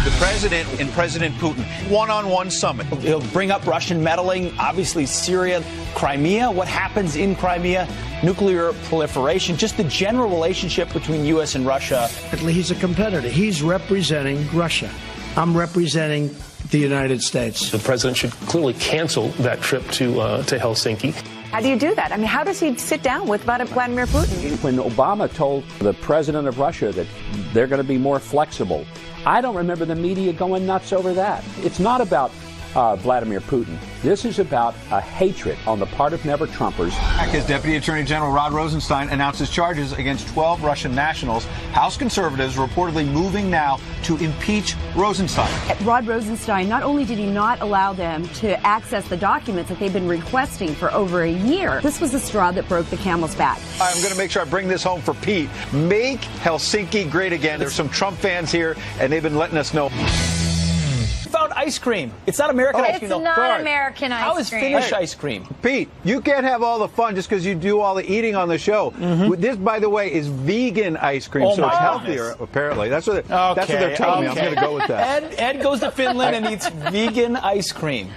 The president and President Putin, one-on-one summit. He'll bring up Russian meddling, obviously Syria, Crimea, what happens in Crimea, nuclear proliferation, just the general relationship between U.S. and Russia. He's a competitor. He's representing Russia. I'm representing the United States. The president should clearly cancel that trip to Helsinki. How do you do that? I mean, how does he sit down with Vladimir Putin? When Obama told the president of Russia that they're going to be more flexible, I don't remember the media going nuts over that. It's not about Vladimir Putin. This is about a hatred on the part of never-Trumpers. As Deputy Attorney General Rod Rosenstein announces charges against 12 Russian nationals, House conservatives reportedly moving now to impeach Rosenstein. Rod Rosenstein, not only did he not allow them to access the documents that they've been requesting for over a year, this was the straw that broke the camel's back. I'm going to make sure I bring this home for Pete. Make Helsinki great again. There's some Trump fans here, and they've been letting us know. Found ice cream. It's not American ice cream. It's not American ice cream. How is Finnish ice cream? Pete, you can't have all the fun just because you do all the eating on the show. This, by the way, is vegan ice cream, so it's healthier, apparently. That's what they're telling me. I'm going to go with that. Ed goes to Finland and eats vegan ice cream.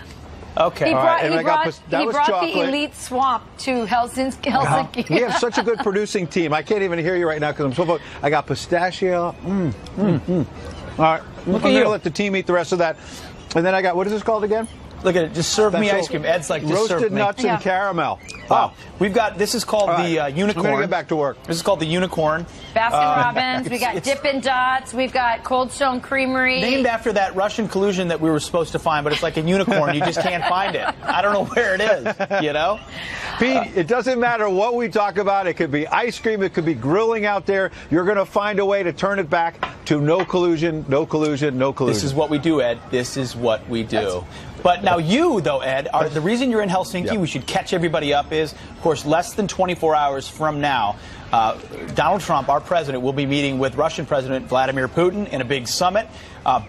Okay. He brought chocolate. the elite swamp to Helsinki. We have such a good producing team. I can't even hear you right now because I'm so focused. I got pistachio. All right, I'm going to let the team eat the rest of that. And then I got, what is this called again? Look at it. Just serve me ice cream. Ed's like, just serve me. Roasted nuts and caramel. Wow. We've got, this is called the unicorn. I'm going to get back to work. This is called the unicorn. Baskin Robbins. We got Dippin' Dots. We've got Cold Stone Creamery. Named after that Russian collusion that we were supposed to find, but it's like a unicorn. You just can't find it. I don't know where it is, you know? Pete, it doesn't matter what we talk about. It could be ice cream. It could be grilling out there. You're going to find a way to turn it back to no collusion, no collusion, no collusion. This is what we do, Ed. This is what we do. But now you, though, Ed, the reason you're in Helsinki, we should catch everybody up, is, of course, less than 24 hours from now, Donald Trump, our president, will be meeting with Russian President Vladimir Putin in a big summit.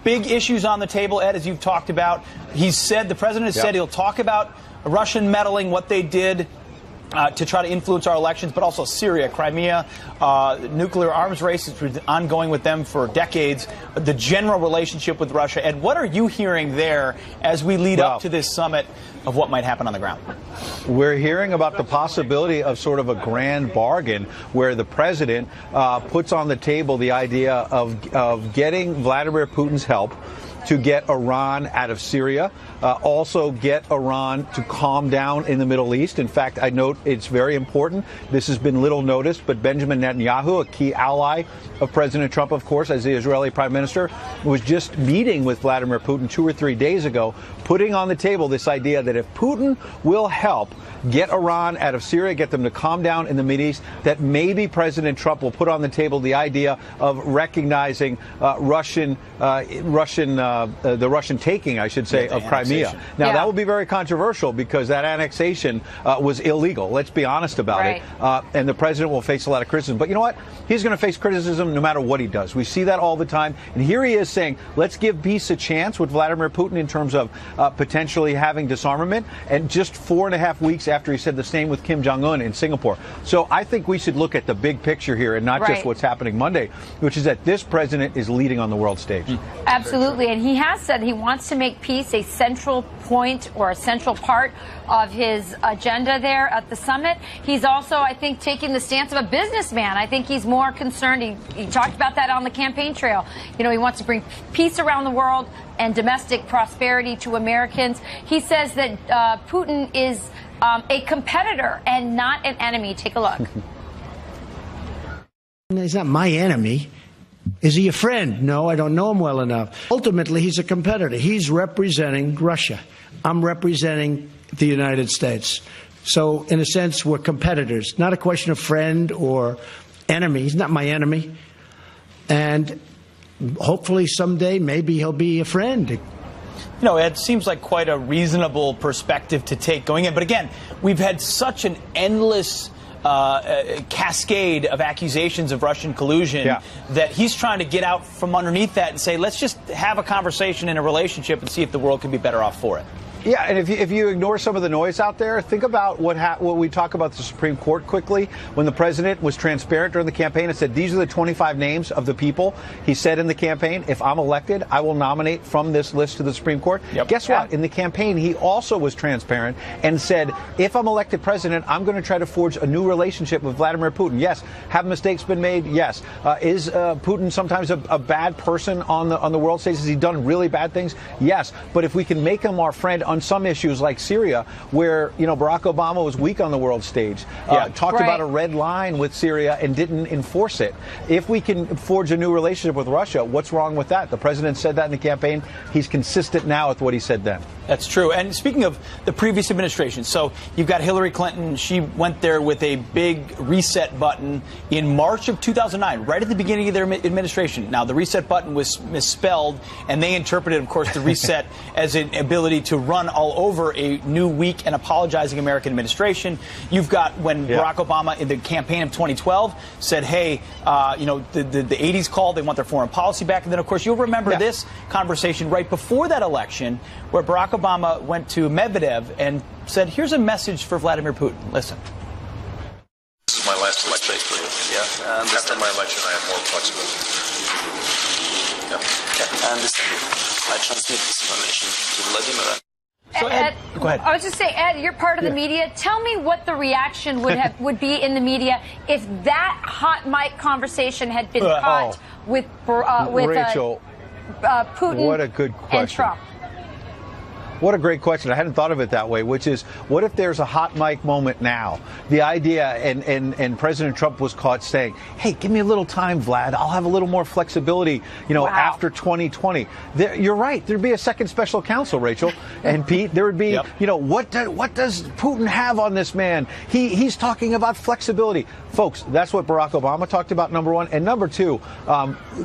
Big issues on the table, Ed, as you've talked about. He's said, the president has said he'll talk about Russian meddling, what they did to try to influence our elections, but also Syria, Crimea, nuclear arms race has been ongoing with them for decades, the general relationship with Russia. Ed, what are you hearing there as we lead up to this summit of what might happen on the ground? We're hearing about the possibility of sort of a grand bargain where the president puts on the table the idea of getting Vladimir Putin's help to get Iran out of Syria, also get Iran to calm down in the Middle East. In fact, I note it's very important. This has been little noticed, but Benjamin Netanyahu, a key ally of President Trump, of course, as the Israeli prime minister, was just meeting with Vladimir Putin 2 or 3 days ago, putting on the table this idea that if Putin will help get Iran out of Syria, get them to calm down in the Middle East, that maybe President Trump will put on the table the idea of recognizing the Russian taking, I should say, of Crimea. Now, that would be very controversial because that annexation was illegal. Let's be honest about it. And the president will face a lot of criticism. But you know what? He's going to face criticism no matter what he does. We see that all the time. And here he is saying, let's give peace a chance with Vladimir Putin in terms of potentially having disarmament. And just 4.5 weeks after he said the same with Kim Jong-un in Singapore. So I think we should look at the big picture here and not just what's happening Monday, which is that this president is leading on the world stage. Absolutely. And he has said he wants to make peace a central point or a central part of his agenda there at the summit. He's also, I think, taking the stance of a businessman. I think he's more concerned. He talked about that on the campaign trail. You know, he wants to bring peace around the world and domestic prosperity to Americans. He says that Putin is a competitor and not an enemy. Take a look. He's not my enemy. Is he a friend? No, I don't know him well enough. Ultimately, he's a competitor. He's representing Russia. I'm representing the United States. So, in a sense, we're competitors. Not a question of friend or enemy. He's not my enemy. And hopefully someday, maybe he'll be a friend. You know, it seems like quite a reasonable perspective to take going in. But again, we've had such an endless cascade of accusations of Russian collusion that he's trying to get out from underneath that and say, let's just have a conversation in a relationship and see if the world can be better off for it. Yeah, and if you ignore some of the noise out there, think about what we talk about the Supreme Court quickly. When the president was transparent during the campaign and said, these are the 25 names of the people, he said in the campaign, if I'm elected, I will nominate from this list to the Supreme Court. Yep. Guess what? In the campaign, he also was transparent and said, if I'm elected president, I'm going to try to forge a new relationship with Vladimir Putin. Yes. Have mistakes been made? Yes. Is Putin sometimes a bad person on the world stage? Has he done really bad things? Yes. But if we can make him our friend on some issues like Syria, where, Barack Obama was weak on the world stage, talked about a red line with Syria and didn't enforce it. If we can forge a new relationship with Russia, what's wrong with that? The president said that in the campaign. He's consistent now with what he said then. That's true. And speaking of the previous administration, so you've got Hillary Clinton. She went there with a big reset button in March of 2009, right at the beginning of their administration. Now, the reset button was misspelled, and they interpreted, of course, the reset as an ability to run all over a new, weak, and apologizing American administration. You've got when Barack Obama in the campaign of 2012 said, hey, the 80s called, they want their foreign policy back. And then, of course, you'll remember this conversation right before that election where Barack Obama went to Medvedev and said, here's a message for Vladimir Putin. Listen. This is my last election. Yeah. After my election, I am more flexible. Yeah. Okay. I understand. I transmit this information to Vladimir. So Ed, go ahead. I was just saying, Ed, you're part of the media. Tell me what the reaction would be in the media if that hot mic conversation had been caught with Rachel, Putin what a good question. And Trump. What a great question. I hadn't thought of it that way, which is, what if there's a hot mic moment now? The idea, and President Trump was caught saying, hey, give me a little time, Vlad. I'll have a little more flexibility, after 2020. You're right. There'd be a second special counsel, Rachel and Pete. There would be, what does Putin have on this man? He's talking about flexibility. Folks, that's what Barack Obama talked about, number one. And number two,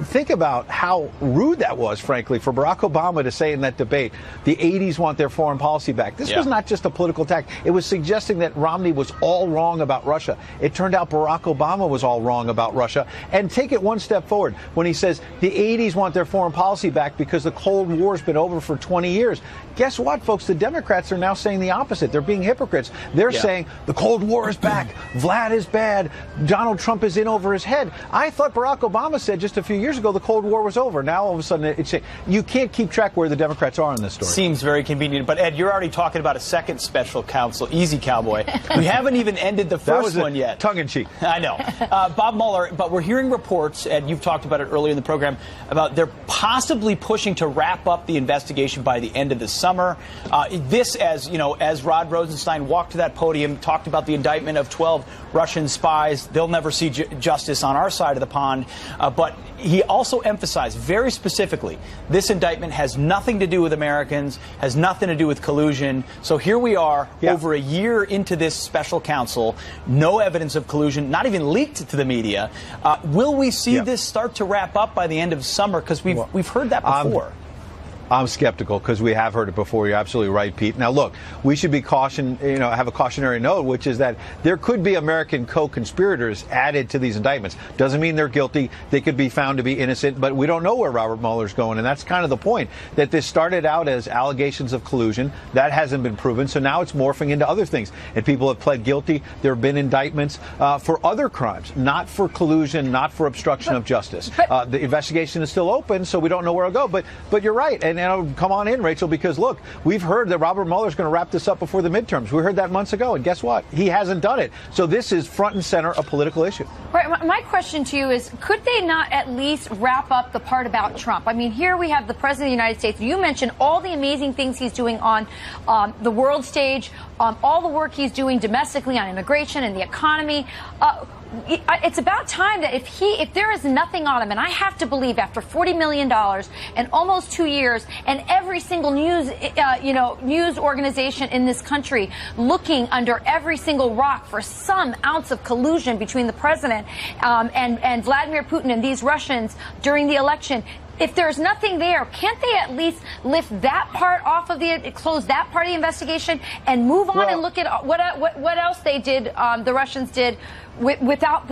think about how rude that was, frankly, for Barack Obama to say in that debate, the 80s want their foreign policy back. This was not just a political attack. It was suggesting that Romney was all wrong about Russia. It turned out Barack Obama was all wrong about Russia. And take it one step forward when he says the 80s want their foreign policy back because the Cold War's been over for 20 years. Guess what, folks? The Democrats are now saying the opposite. They're being hypocrites. They're saying the Cold War is back. Vlad is bad. Donald Trump is in over his head. I thought Barack Obama said just a few years ago the Cold War was over. Now all of a sudden you can't keep track where the Democrats are in this story. Seems very convenient. But Ed, you're already talking about a second special counsel. Easy, cowboy. We haven't even ended the first one yet. Tongue in cheek. I know. Bob Mueller, but we're hearing reports, and you've talked about it earlier in the program, about they're possibly pushing to wrap up the investigation by the end of the summer. This, as Rod Rosenstein walked to that podium, talked about the indictment of 12 Russian spies. They'll never see justice on our side of the pond. But he also emphasized very specifically, this indictment has nothing to do with Americans, has nothing to do with collusion. So here we are, over a year into this special counsel, no evidence of collusion, not even leaked to the media. Will we see this start to wrap up by the end of summer? Because we've heard that before. I'm skeptical because we have heard it before. You're absolutely right, Pete. Now, look, we should be have a cautionary note, which is that there could be American co-conspirators added to these indictments. Doesn't mean they're guilty. They could be found to be innocent, but we don't know where Robert Mueller's going. And that's kind of the point, that this started out as allegations of collusion. That hasn't been proven. So now it's morphing into other things. And people have pled guilty. There have been indictments for other crimes, not for collusion, not for obstruction of justice. The investigation is still open, so we don't know where it'll go. But you're right. And come on in, Rachel, because, look, we've heard that Robert Mueller's going to wrap this up before the midterms. We heard that months ago, and guess what? He hasn't done it. So this is front and center a political issue. Right. My question to you is, could they not at least wrap up the part about Trump? I mean, here we have the President of the United States. You mentioned all the amazing things he's doing on the world stage, all the work he's doing domestically on immigration and the economy. It's about time that if there is nothing on him, and I have to believe after $40 million and almost 2 years, and every single news organization in this country looking under every single rock for some ounce of collusion between the president and Vladimir Putin and these Russians during the election. If there's nothing there, can't they at least lift that part off of close that part of the investigation and move on and look at what else they did, the Russians did without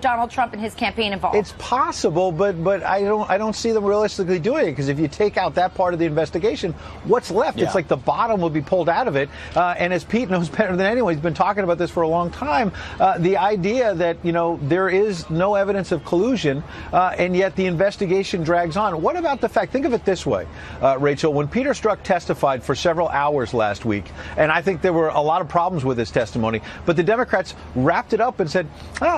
Donald Trump and his campaign involved? It's possible, but I don't see them realistically doing it, because if you take out that part of the investigation, what's left? Yeah. It's like the bottom will be pulled out of it. And as Pete knows better than anyone, he's been talking about this for a long time. The idea that there is no evidence of collusion, and yet the investigation drags on. What about the fact? Think of it this way, Rachel. When Peter Strzok testified for several hours last week, and I think there were a lot of problems with his testimony, but the Democrats wrapped it up and said,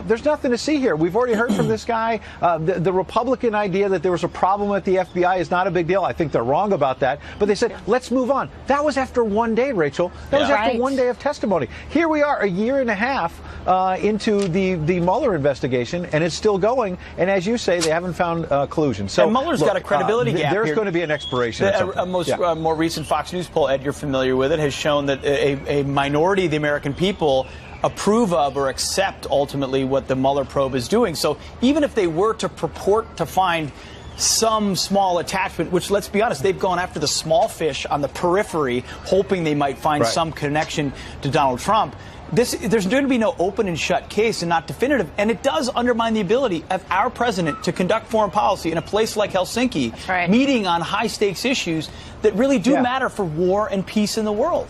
there's nothing to see here. We've already heard from this guy. The Republican idea that there was a problem with the FBI is not a big deal. I think they're wrong about that. But they said, let's move on. That was after one day, Rachel. That was after 1 day of testimony. Here we are, a year and a half into the Mueller investigation, and it's still going. And as you say, they haven't found collusion. So and Mueller's got a credibility gap. There's here. going to be an expiration. A more recent Fox News poll, Ed, you're familiar with it, has shown that a minority of the American people approve of or accept ultimately what the Mueller probe is doing. So even if they were to purport to find some small attachment, which, let's be honest, they've gone after the small fish on the periphery, hoping they might find some connection to Donald Trump. There's going to be no open and shut case and not definitive. And it does undermine the ability of our president to conduct foreign policy in a place like Helsinki, meeting on high stakes issues that really do matter for war and peace in the world.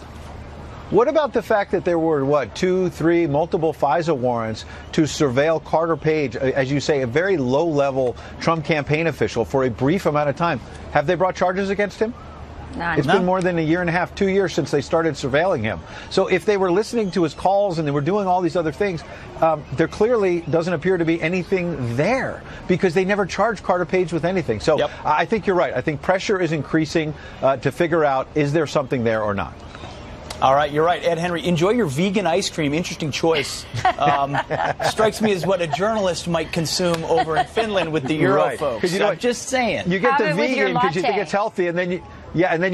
What about the fact that there were, 2, 3, multiple FISA warrants to surveil Carter Page, as you say, a very low-level Trump campaign official, for a brief amount of time? Have they brought charges against him? None. It's been more than a year and a half, 2 years since they started surveilling him. So if they were listening to his calls and they were doing all these other things, there clearly doesn't appear to be anything there, because they never charged Carter Page with anything. So I think you're right. I think pressure is increasing to figure out, is there something there or not? All right, you're right. Ed Henry, enjoy your vegan ice cream. Interesting choice. Strikes me as what a journalist might consume over in Finland with the Euro folks. I'm just saying. You get the vegan because you think it's healthy, and then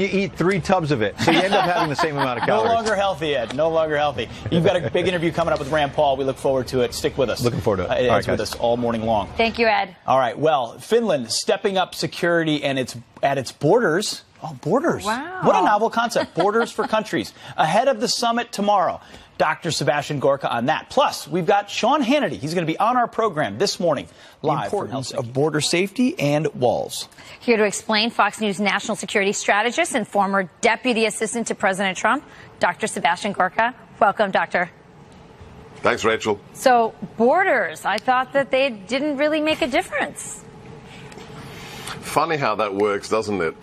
you eat 3 tubs of it. So you end up having the same amount of calories. No longer healthy, Ed. No longer healthy. You've got a big interview coming up with Rand Paul. We look forward to it. Stick with us. Looking forward to it. Ed's with us all morning long. Thank you, Ed. All right. Well, Finland stepping up security and at its borders. Oh, borders. Wow. What a novel concept. Borders for countries. Ahead of the summit tomorrow. Dr. Sebastian Gorka on that. Plus, we've got Sean Hannity. He's going to be on our program this morning, live from Helsinki. Of border safety and walls. Here to explain, Fox News national security strategist and former deputy assistant to President Trump, Dr. Sebastian Gorka. Welcome, Doctor. Thanks, Rachel. So, borders, I thought that they didn't really make a difference. Funny how that works, doesn't it?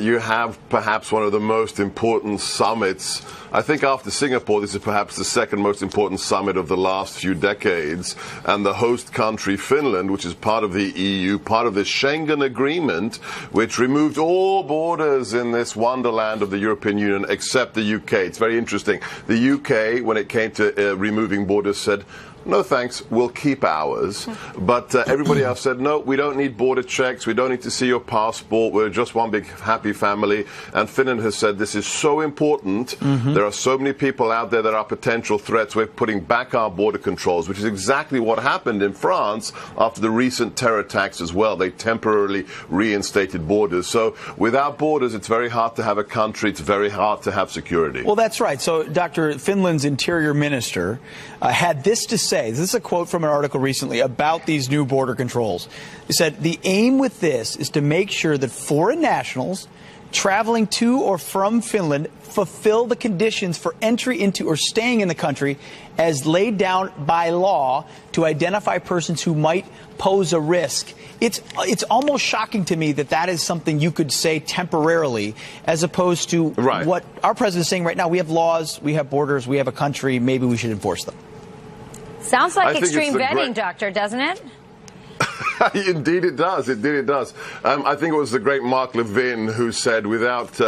You have perhaps one of the most important summits. I think after Singapore, this is perhaps the second most important summit of the last few decades. And the host country, Finland, which is part of the EU, part of the Schengen Agreement, which removed all borders in this wonderland of the European Union except the UK. It's very interesting. The UK, when it came to removing borders, said, no thanks, we'll keep ours. But everybody else said, no, we don't need border checks. We don't need to see your passport. We're just one big happy family. And Finland has said this is so important. There are so many people out there that are potential threats. We're putting back our border controls, which is exactly what happened in France after the recent terror attacks as well. They temporarily reinstated borders. So without borders, it's very hard to have a country. It's very hard to have security. Well, that's right. So, Dr. Finland's interior minister had this to say. This is a quote from an article recently about these new border controls. He said, the aim with this is to make sure that foreign nationals traveling to or from Finland fulfill the conditions for entry into or staying in the country as laid down by law to identify persons who might pose a risk. It's almost shocking to me that that is something you could say temporarily, as opposed to what our president is saying right now. We have laws, we have borders, we have a country, maybe we should enforce them. Sounds like extreme vetting, Doctor, doesn't it? Indeed it does. Indeed it does. I think it was the great Mark Levin who said, without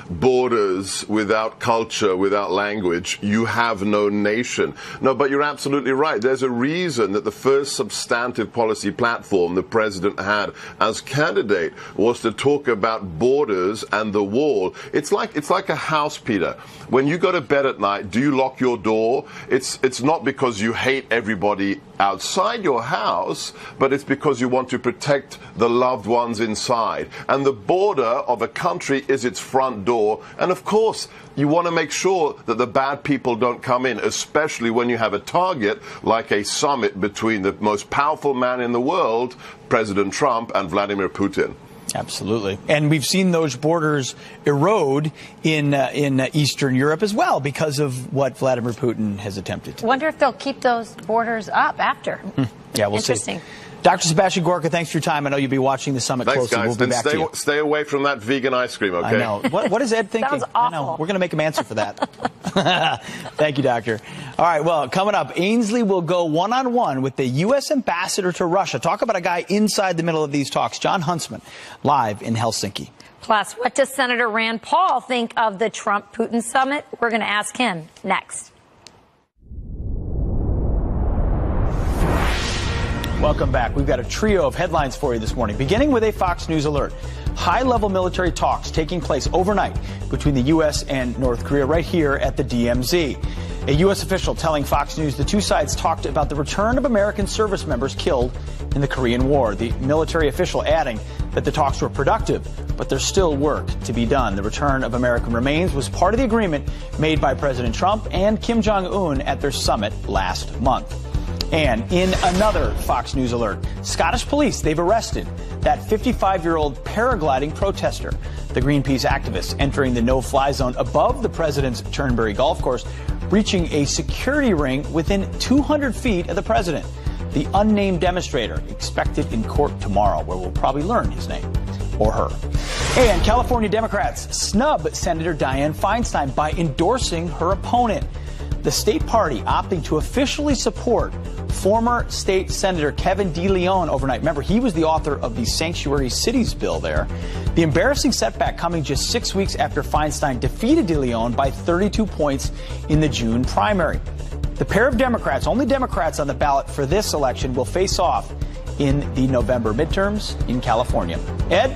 borders, without culture, without language, you have no nation. No, but you're absolutely right. There's a reason that the first substantive policy platform the president had as candidate was to talk about borders and the wall. It's like a house, Peter. When you go to bed at night, do you lock your door? It's not because you hate everybody outside your house, but it's because because you want to protect the loved ones inside. And the border of a country is its front door. And of course, you want to make sure that the bad people don't come in, especially when you have a target like a summit between the most powerful man in the world, President Trump, and Vladimir Putin. Absolutely. And we've seen those borders erode in Eastern Europe as well because of what Vladimir Putin has attempted to do. I wonder if they'll keep those borders up after. Yeah, we'll Interesting. see. Dr. Sebastian Gorka, thanks for your time. I know you'll be watching the summit Thanks, closely. guys. We'll be back to you. Stay away from that vegan ice cream, okay? I know. What is Ed thinking? Sounds awful. I know. We're going to make him answer for that. Thank you, Doctor. All right, well, coming up, Ainsley will go one-on-one with the U.S. ambassador to Russia. Talk about a guy inside the middle of these talks. John Huntsman, live in Helsinki. Plus, what does Senator Rand Paul think of the Trump-Putin summit? We're going to ask him next. Welcome back. We've got a trio of headlines for you this morning, beginning with a Fox News alert. High-level military talks taking place overnight between the U.S. and North Korea right here at the DMZ. A U.S. official telling Fox News the two sides talked about the return of American service members killed in the Korean War. The military official adding that the talks were productive, but there's still work to be done. The return of American remains was part of the agreement made by President Trump and Kim Jong-un at their summit last month. And in another Fox News alert, Scottish police, they've arrested that 55-year-old paragliding protester, the Greenpeace activist, entering the no-fly zone above the president's Turnberry golf course, reaching a security ring within 200 feet of the president. The unnamed demonstrator expected in court tomorrow, where we'll probably learn his name or her. And California Democrats snub Senator Dianne Feinstein by endorsing her opponent. The state party opting to officially support former state Senator Kevin DeLeon overnight. Remember, he was the author of the Sanctuary Cities bill there. The embarrassing setback coming just 6 weeks after Feinstein defeated DeLeon by 32 points in the June primary. The pair of Democrats, only Democrats on the ballot for this election, will face off in the November midterms in California. Ed,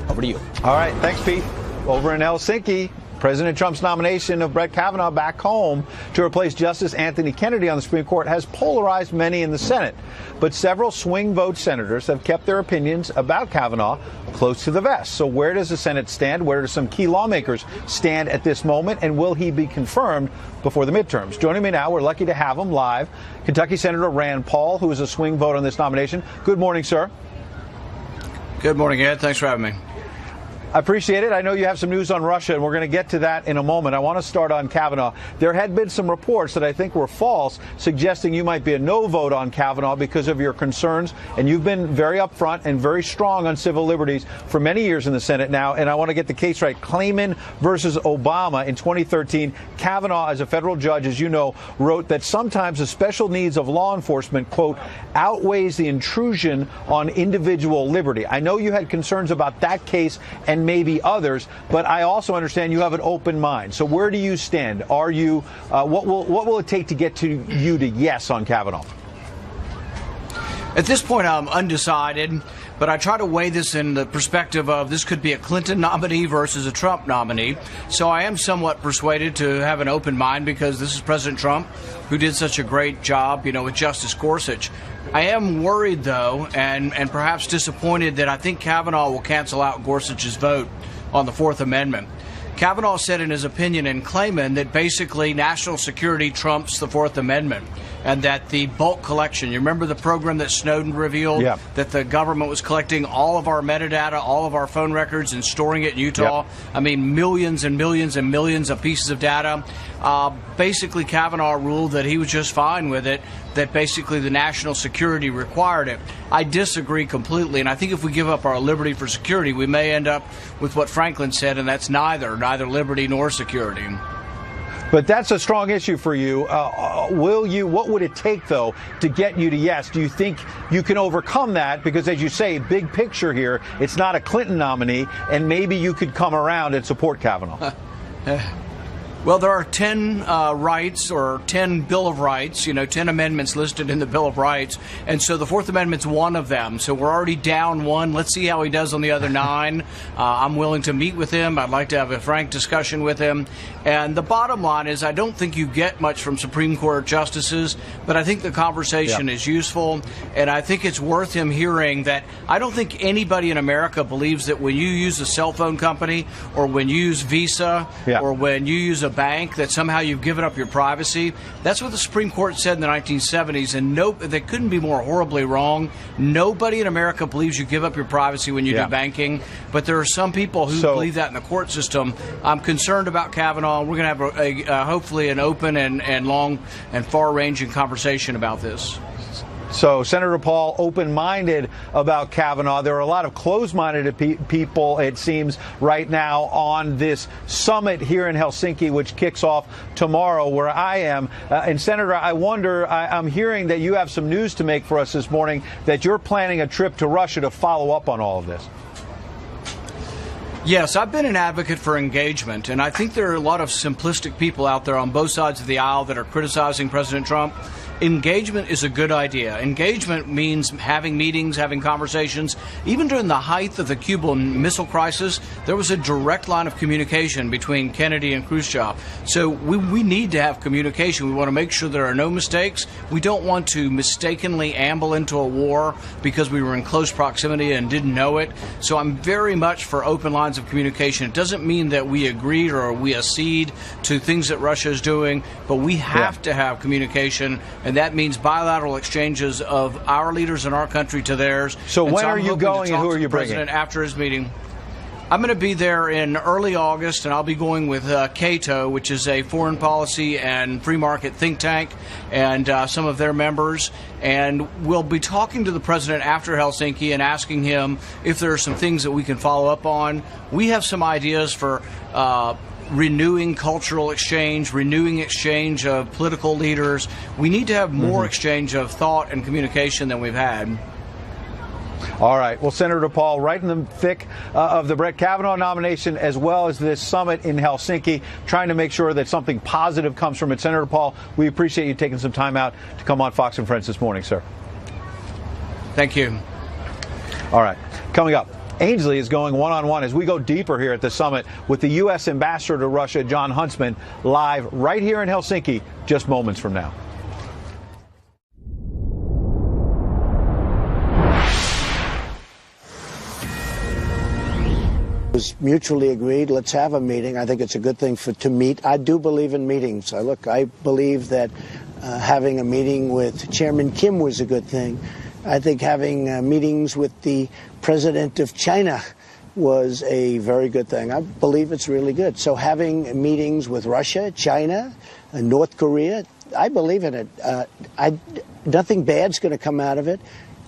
over to you. All right. Thanks, Pete. Over in Helsinki, President Trump's nomination of Brett Kavanaugh back home to replace Justice Anthony Kennedy on the Supreme Court has polarized many in the Senate. But several swing vote senators have kept their opinions about Kavanaugh close to the vest. So where does the Senate stand? Where do some key lawmakers stand at this moment? And will he be confirmed before the midterms? Joining me now, we're lucky to have him live, Kentucky Senator Rand Paul, who is a swing vote on this nomination. Good morning, sir. Good morning, Ed. Thanks for having me. I appreciate it. I know you have some news on Russia, and we're going to get to that in a moment. I want to start on Kavanaugh. There had been some reports that I think were false, suggesting you might be a no vote on Kavanaugh because of your concerns, and you've been very upfront and very strong on civil liberties for many years in the Senate now, and I want to get the case right. Clayman versus Obama in 2013, Kavanaugh, as a federal judge, as you know, wrote that sometimes the special needs of law enforcement, quote, outweighs the intrusion on individual liberty. I know you had concerns about that case and maybe others, but I also understand you have an open mind. So where do you stand? Are you what will it take to get to you to yes on Kavanaugh? At this point, I'm undecided, but I try to weigh this in the perspective of this could be a Clinton nominee versus a Trump nominee. So I am somewhat persuaded to have an open mind because this is President Trump, who did such a great job, with Justice Gorsuch. I am worried, though, and perhaps disappointed that I think Kavanaugh will cancel out Gorsuch's vote on the Fourth Amendment. Kavanaugh said in his opinion in Clayman that basically national security trumps the Fourth Amendment and that the bulk collection, you remember the program that Snowden revealed, that the government was collecting all of our metadata, all of our phone records and storing it in Utah? I mean, millions and millions and millions of pieces of data. Basically, Kavanaugh ruled that he was just fine with it, that basically the national security required it. I disagree completely, and I think if we give up our liberty for security, we may end up with what Franklin said, and that's neither liberty nor security. But that's a strong issue for you. What would it take, though, to get you to yes? Do you think you can overcome that? Because, as you say, big picture here, it's not a Clinton nominee, and maybe you could come around and support Kavanaugh. Well, there are 10 rights or 10 Bill of Rights, 10 amendments listed in the Bill of Rights. And so the Fourth Amendment's one of them. So we're already down one. Let's see how he does on the other 9. I'm willing to meet with him. I'd like to have a frank discussion with him. And the bottom line is I don't think you get much from Supreme Court justices, but I think the conversation is useful. And I think it's worth him hearing that I don't think anybody in America believes that when you use a cell phone company or when you use Visa or when you use a bank that somehow you've given up your privacy. That's what the Supreme Court said in the 1970s, and they couldn't be more horribly wrong. Nobody in America believes you give up your privacy when you do banking, but there are some people who believe that in the court system. I'm concerned about Kavanaugh. We're going to have hopefully an open and long and far-ranging conversation about this. So Senator Paul open-minded about Kavanaugh. There are a lot of closed-minded people, it seems, right now on this summit here in Helsinki, which kicks off tomorrow where I am. And Senator, I wonder, I'm hearing that you have some news to make for us this morning, that you're planning a trip to Russia to follow up on all of this. Yes, I've been an advocate for engagement, and I think there are a lot of simplistic people out there on both sides of the aisle that are criticizing President Trump. Engagement is a good idea. Engagement means having meetings, having conversations. Even during the height of the Cuban Missile Crisis, there was a direct line of communication between Kennedy and Khrushchev. So we need to have communication. We want to make sure there are no mistakes. We don't want to mistakenly amble into a war because we were in close proximity and didn't know it. So I'm very much for open lines of communication. It doesn't mean that we agreed or we accede to things that Russia is doing, but we have to have communication. And that means bilateral exchanges of our leaders in our country to theirs. So when are you going and who are you bringing? After his meeting. I'm going to be there in early August, and I'll be going with Cato, which is a foreign policy and free market think tank, and some of their members. And we'll be talking to the president after Helsinki and asking him if there are some things that we can follow up on. We have some ideas for renewing cultural exchange, renewing exchange of political leaders. We need to have more exchange of thought and communication than we've had. All right. Well, Senator Paul, right in the thick of the Brett Kavanaugh nomination, as well as this summit in Helsinki, trying to make sure that something positive comes from it. Senator Paul, we appreciate you taking some time out to come on Fox and Friends this morning, sir. Thank you. All right. Coming up, Ainsley is going one-on-one as we go deeper here at the summit with the U.S. Ambassador to Russia, Jon Huntsman, live right here in Helsinki just moments from now. It was mutually agreed. Let's have a meeting. I think it's a good thing to meet. I do believe in meetings. I believe that having a meeting with Chairman Kim was a good thing. I think having meetings with the president of China was a very good thing. I believe it's really good. So having meetings with Russia, China, North Korea, I believe in it. Nothing bad's going to come out of it,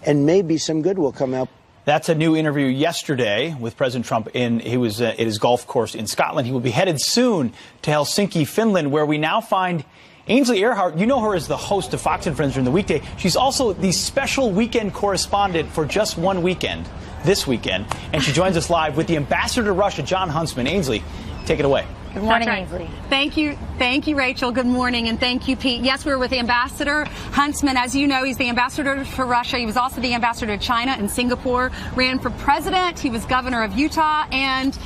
and maybe some good will come out. That's a new interview yesterday with President Trump. He was at his golf course in Scotland. He will be headed soon to Helsinki, Finland, where we now find Ainsley Earhardt. You know her as the host of Fox and Friends during the weekday. She's also the special weekend correspondent for just one weekend, this weekend. And she joins us live with the ambassador to Russia, Jon Huntsman. Ainsley, take it away. Good morning, Ainsley. Thank you, Rachel. Good morning, and thank you, Pete. Yes, we're with Ambassador Huntsman. As you know, he's the ambassador for Russia. He was also the ambassador to China and Singapore, ran for president. He was governor of Utah, and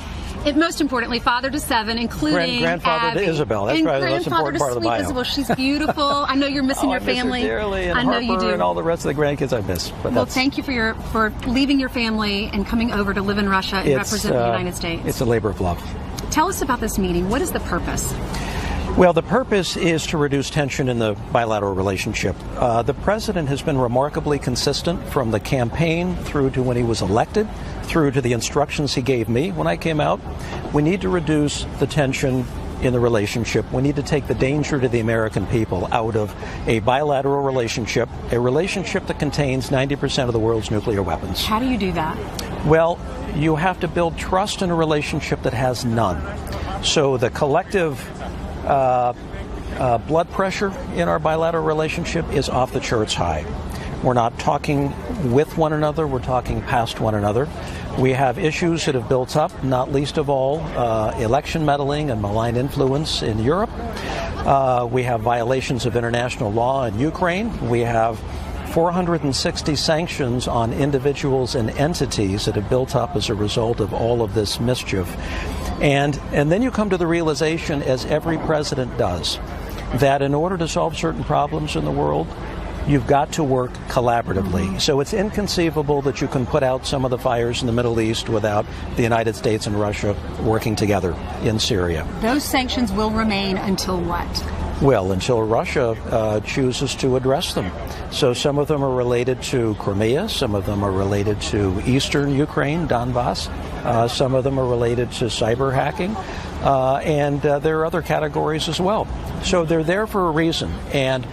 most importantly, father to 7, including grandfather Abby. to Isabel. That's probably the most important part of the bio. Isabel. She's beautiful. I know you're missing your family. I miss her dearly, and I know Harper you do. And all the rest of the grandkids I miss. But well, thank you for leaving your family and coming over to live in Russia and represent the United States. It's a labor of love. Tell us about this meeting. What is the purpose? Well, the purpose is to reduce tension in the bilateral relationship. The president has been remarkably consistent from the campaign through to when he was elected, through to the instructions he gave me when I came out. We need to reduce the tension in the relationship. We need to take the danger to the American people out of a bilateral relationship, a relationship that contains 90% of the world's nuclear weapons. How do you do that? Well, you have to build trust in a relationship that has none. So the collective blood pressure in our bilateral relationship is off the charts high. We're not talking with one another. We're talking past one another. We have issues that have built up, not least of all election meddling and malign influence in Europe. We have violations of international law in Ukraine. We have 460 sanctions on individuals and entities that have built up as a result of all of this mischief. And then you come to the realization, as every president does, that in order to solve certain problems in the world, you've got to work collaboratively. So it's inconceivable that you can put out some of the fires in the Middle East without the United States and Russia working together in Syria. Those sanctions will remain until what? Well, until Russia chooses to address them. So some of them are related to Crimea, some of them are related to eastern Ukraine, Donbass, some of them are related to cyber hacking, and there are other categories as well. So they're there for a reason. And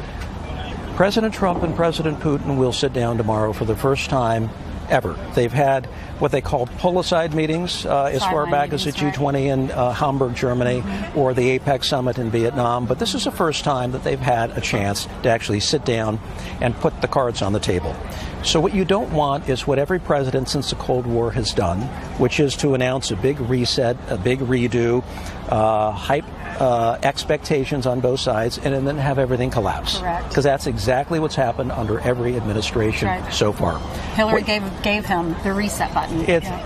President Trump and President Putin will sit down tomorrow for the first time ever. They've had what they call pull-aside meetings as far back as the G20 in Hamburg, Germany, or the APEC summit in Vietnam. But this is the first time that they've had a chance to actually sit down and put the cards on the table. So what you don't want is what every president since the Cold War has done, which is to announce a big reset, a big redo, hype expectations on both sides, and then have everything collapse. Correct. Because that's exactly what's happened under every administration so far. Hillary gave him the reset button.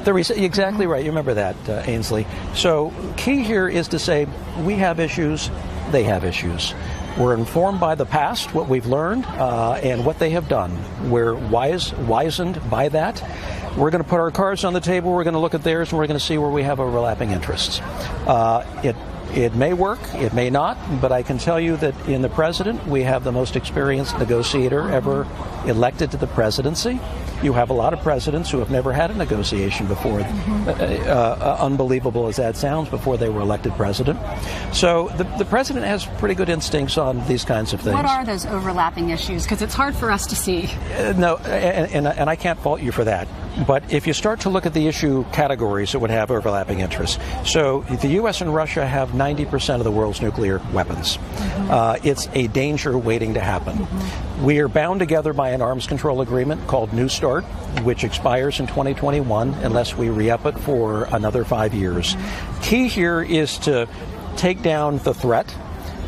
The reset, exactly right. You remember that, Ainsley. So key here is to say we have issues, they have issues. We're informed by the past, what we've learned, and what they have done. We're wizened by that. We're going to put our cards on the table, we're going to look at theirs, and we're going to see where we have overlapping interests. It may work, it may not, but I can tell you that in the president, we have the most experienced negotiator ever elected to the presidency. You have a lot of presidents who have never had a negotiation before, unbelievable as that sounds, before they were elected president. So the president has pretty good instincts on these kinds of things. What are those overlapping issues? Because it's hard for us to see. No, and I can't fault you for that. But if you start to look at the issue categories that would have overlapping interests, so the U.S. and Russia have 90% of the world's nuclear weapons. It's a danger waiting to happen. We are bound together by an arms control agreement called New START, which expires in 2021 unless we re-up it for another 5 years. Key here is to take down the threat,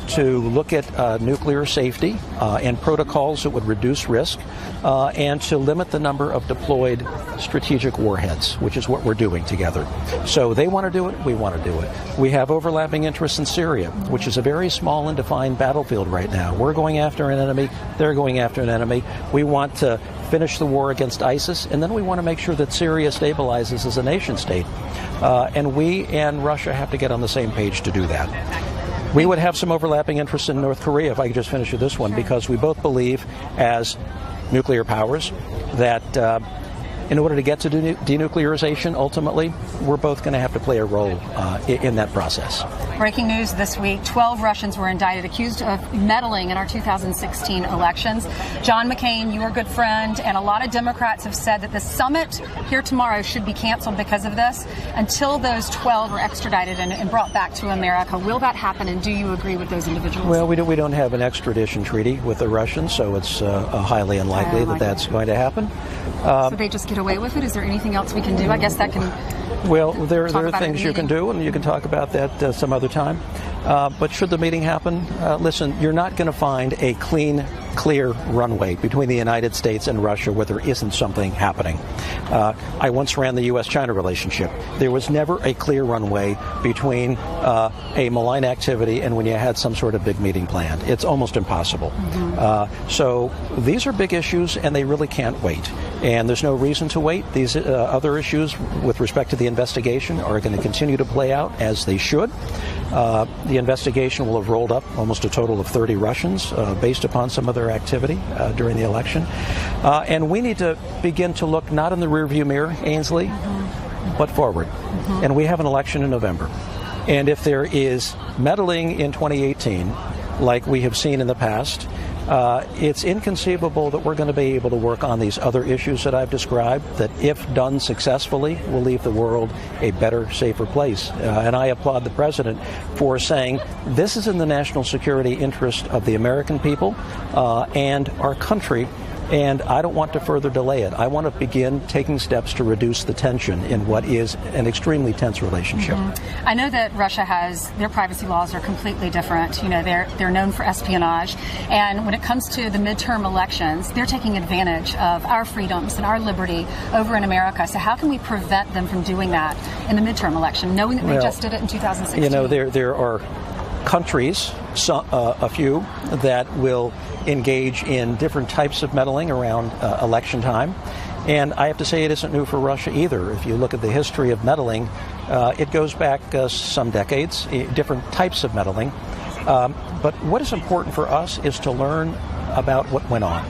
to look at nuclear safety and protocols that would reduce risk, and to limit the number of deployed strategic warheads, which is what we're doing together. So they want to do it, we want to do it. We have overlapping interests in Syria, which is a very small and defined battlefield right now. We're going after an enemy, they're going after an enemy. We want to finish the war against ISIS, and then we want to make sure that Syria stabilizes as a nation state. And we and Russia have to get on the same page to do that. We would have some overlapping interests in North Korea, if I could just finish with this one, because we both believe, as nuclear powers, that in order to get to denuclearization, ultimately, we're both going to have to play a role in that process. Breaking news this week, 12 Russians were indicted, accused of meddling in our 2016 elections. John McCain, your good friend, and a lot of Democrats have said that the summit here tomorrow should be canceled because of this until those 12 are extradited and brought back to America. Will that happen, and do you agree with those individuals? Well, we don't have an extradition treaty with the Russians, so it's highly unlikely that that's going to happen. So they just get away with it? Is there anything else we can do? I guess that can... Well, there are things you can do, and you can talk about that some other time. But should the meeting happen, listen, you're not going to find a clean, clear runway between the United States and Russia where there isn't something happening. I once ran the U.S.-China relationship. There was never a clear runway between a malign activity and when you had some sort of big meeting planned. It's almost impossible. So these are big issues, and they really can't wait. And there's no reason to wait. These other issues with respect to the investigation are going to continue to play out as they should. The investigation will have rolled up almost a total of 30 Russians based upon some of their activity during the election. And we need to begin to look not in the rearview mirror, Ainsley, but forward. And we have an election in November. And if there is meddling in 2018, like we have seen in the past, it's inconceivable that we're going to be able to work on these other issues that I've described that, if done successfully, will leave the world a better, safer place. And I applaud the president for saying this is in the national security interest of the American people and our country And I don't want to further delay it. I want to begin taking steps to reduce the tension in what is an extremely tense relationship. Mm-hmm. I know that Russia has, their privacy laws are completely different. You know, they're known for espionage. And when it comes to the midterm elections, they're taking advantage of our freedoms and our liberty over in America. So how can we prevent them from doing that in the midterm election, knowing that they just did it in 2016? You know, there are countries, a few, that will engage in different types of meddling around election time. And I have to say it isn't new for Russia either. If you look at the history of meddling, it goes back some decades, different types of meddling. But what is important for us is to learn about what went on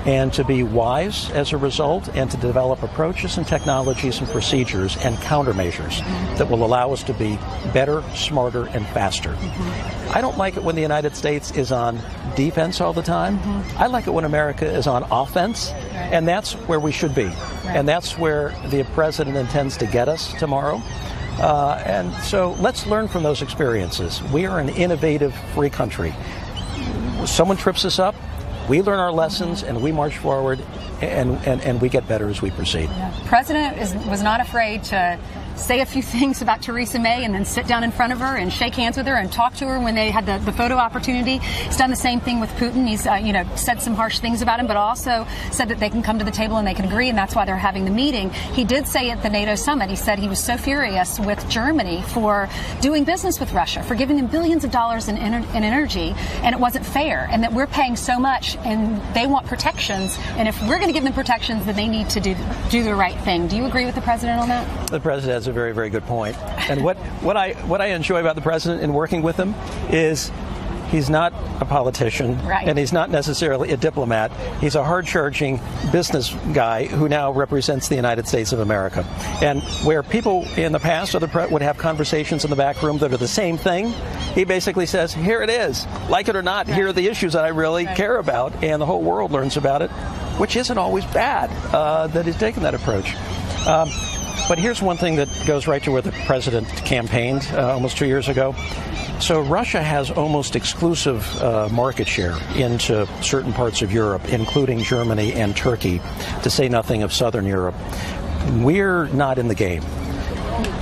and to be wise as a result and to develop approaches and technologies and procedures and countermeasures that will allow us to be better, smarter, and faster. I don't like it when the United States is on defense all the time. I like it when America is on offense, and that's where we should be. And that's where the president intends to get us tomorrow. And so let's learn from those experiences. We are an innovative, free country. Someone trips us up, we learn our lessons and we march forward, and we get better as we proceed. The president was not afraid to say a few things about Theresa May and then sit down in front of her and shake hands with her and talk to her when they had the photo opportunity. He's done the same thing with Putin. He's said some harsh things about him, but also said that they can come to the table and they can agree, and that's why they're having the meeting. He did say at the NATO summit, he said he was so furious with Germany for doing business with Russia, for giving them billions of dollars in energy, and it wasn't fair, and that we're paying so much and they want protections, and if we're going to give them protections, then they need to do the right thing. Do you agree with the president on that? The president has a very, very good point. And what I enjoy about the president in working with him is he's not a politician, and he's not necessarily a diplomat. He's a hard-charging business guy who now represents the United States of America. And where people in the past would have conversations in the back room that are the same thing, he basically says, here it is. Like it or not, here are the issues that I really care about, and the whole world learns about it, which isn't always bad that he's taken that approach. But here's one thing that goes right to where the president campaigned almost 2 years ago. So Russia has almost exclusive market share into certain parts of Europe, including Germany and Turkey, to say nothing of Southern Europe. We're not in the game.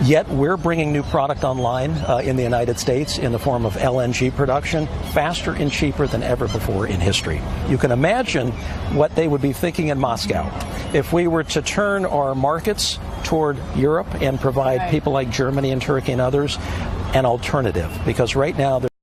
Yet we're bringing new product online in the United States in the form of LNG production, faster and cheaper than ever before in history. You can imagine what they would be thinking in Moscow if we were to turn our markets toward Europe and provide people like Germany and Turkey and others an alternative, because right now